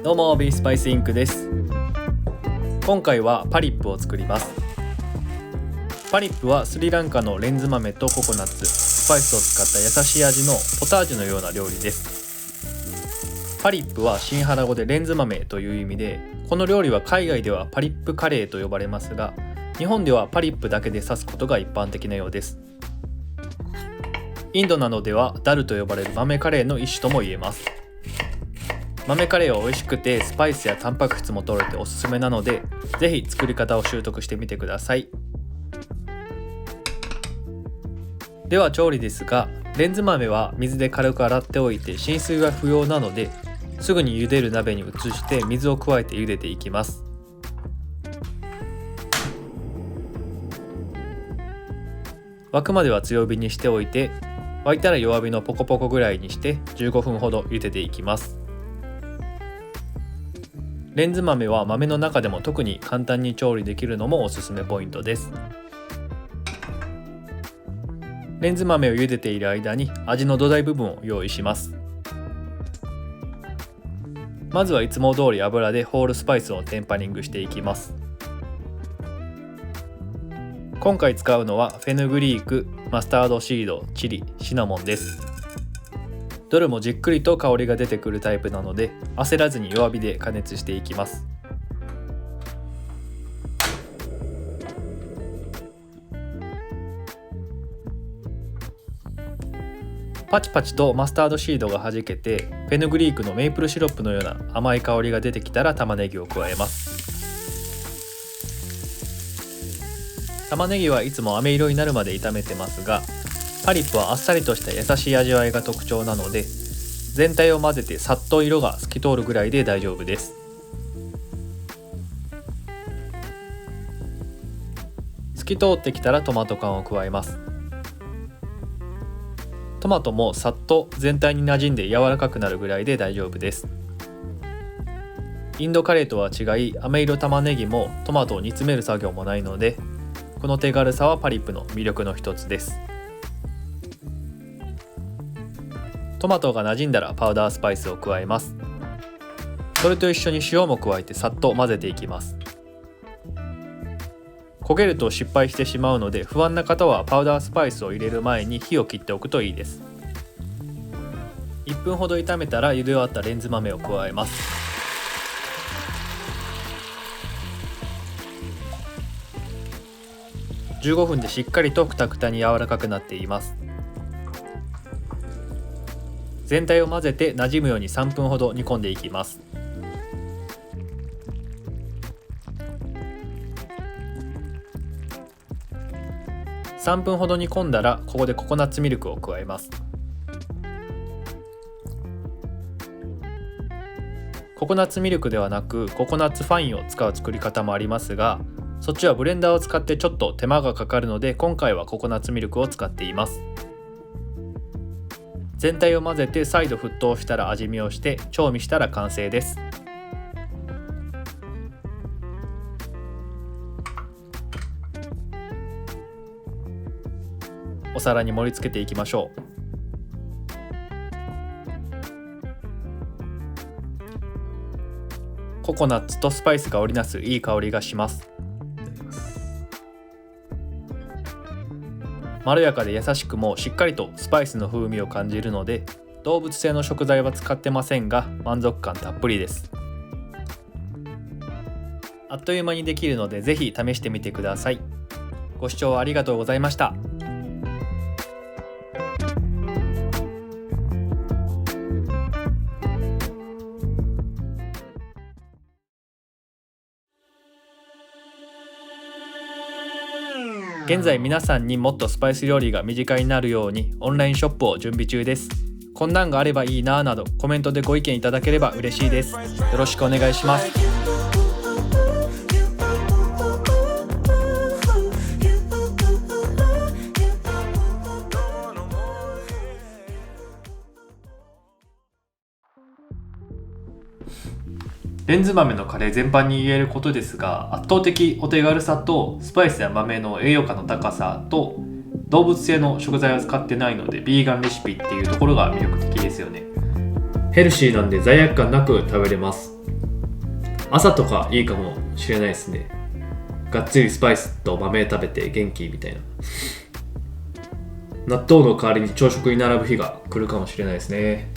どうもビースパイスインクです。今回はパリップを作ります。パリップはスリランカのレンズ豆とココナッツ、スパイスを使った優しい味のポタージュのような料理です。パリップはシンハラ語でレンズ豆という意味で、この料理は海外ではパリップカレーと呼ばれますが、日本ではパリップだけで指すことが一般的なようです。インドなどではダルと呼ばれる豆カレーの一種とも言えます。豆カレーは美味しくてスパイスやタンパク質も取れておすすめなので、ぜひ作り方を習得してみてください。では調理ですが、レンズ豆は水で軽く洗っておいて浸水は不要なので、すぐに茹でる鍋に移して水を加えて茹でていきます。沸くまでは強火にしておいて、沸いたら弱火のポコポコぐらいにして15分ほど茹でていきます。レンズ豆は豆の中でも特に簡単に調理できるのもおすすめポイントです。レンズ豆を茹でている間に味の土台部分を用意します。まずはいつも通り油でホールスパイスをテンパリングしていきます。今回使うのはフェヌグリーク、マスタードシード、チリ、シナモンです。どれもじっくりと香りが出てくるタイプなので、焦らずに弱火で加熱していきます。パチパチとマスタードシードがはじけて、フェヌグリークのメープルシロップのような甘い香りが出てきたら玉ねぎを加えます。玉ねぎはいつも飴色になるまで炒めてますが、パリップはあっさりとした優しい味わいが特徴なので、全体を混ぜてさっと色が透き通るぐらいで大丈夫です。透き通ってきたらトマト缶を加えます。トマトもさっと全体に馴染んで柔らかくなるぐらいで大丈夫です。インドカレーとは違い、飴色玉ねぎもトマトを煮詰める作業もないので、この手軽さはパリップの魅力の一つです。トマトが馴染んだらパウダースパイスを加えます。それと一緒に塩も加えてさっと混ぜていきます。焦げると失敗してしまうので、不安な方はパウダースパイスを入れる前に火を切っておくといいです。1分ほど炒めたら茹で終わったレンズ豆を加えます。15分でしっかりとクタクタに柔らかくなっています。全体を混ぜて馴染むように3分ほど煮込んでいきます。3分ほど煮込んだら、ここでココナッツミルクを加えます。ココナッツミルクではなくココナッツファインを使う作り方もありますが、そっちはブレンダーを使ってちょっと手間がかかるので、今回はココナッツミルクを使っています。全体を混ぜて再度沸騰したら味見をして調味したら完成です。お皿に盛り付けていきましょう。ココナッツとスパイスが織りなすいい香りがします。まろやかで優しくもしっかりとスパイスの風味を感じるので、動物性の食材は使ってませんが満足感たっぷりです。あっという間にできるので、ぜひ試してみてください。ご視聴ありがとうございました。現在皆さんにもっとスパイス料理が身近になるようにオンラインショップを準備中です。こんなんがあればいいななどコメントでご意見いただければ嬉しいです。よろしくお願いします。レンズ豆のカレー全般に言えることですが、圧倒的お手軽さとスパイスや豆の栄養価の高さと動物性の食材は使ってないのでビーガンレシピっていうところが魅力的ですよね。ヘルシーなんで罪悪感なく食べれます。朝とかいいかもしれないですね。がっつりスパイスと豆食べて元気みたいな。納豆の代わりに朝食に並ぶ日が来るかもしれないですね。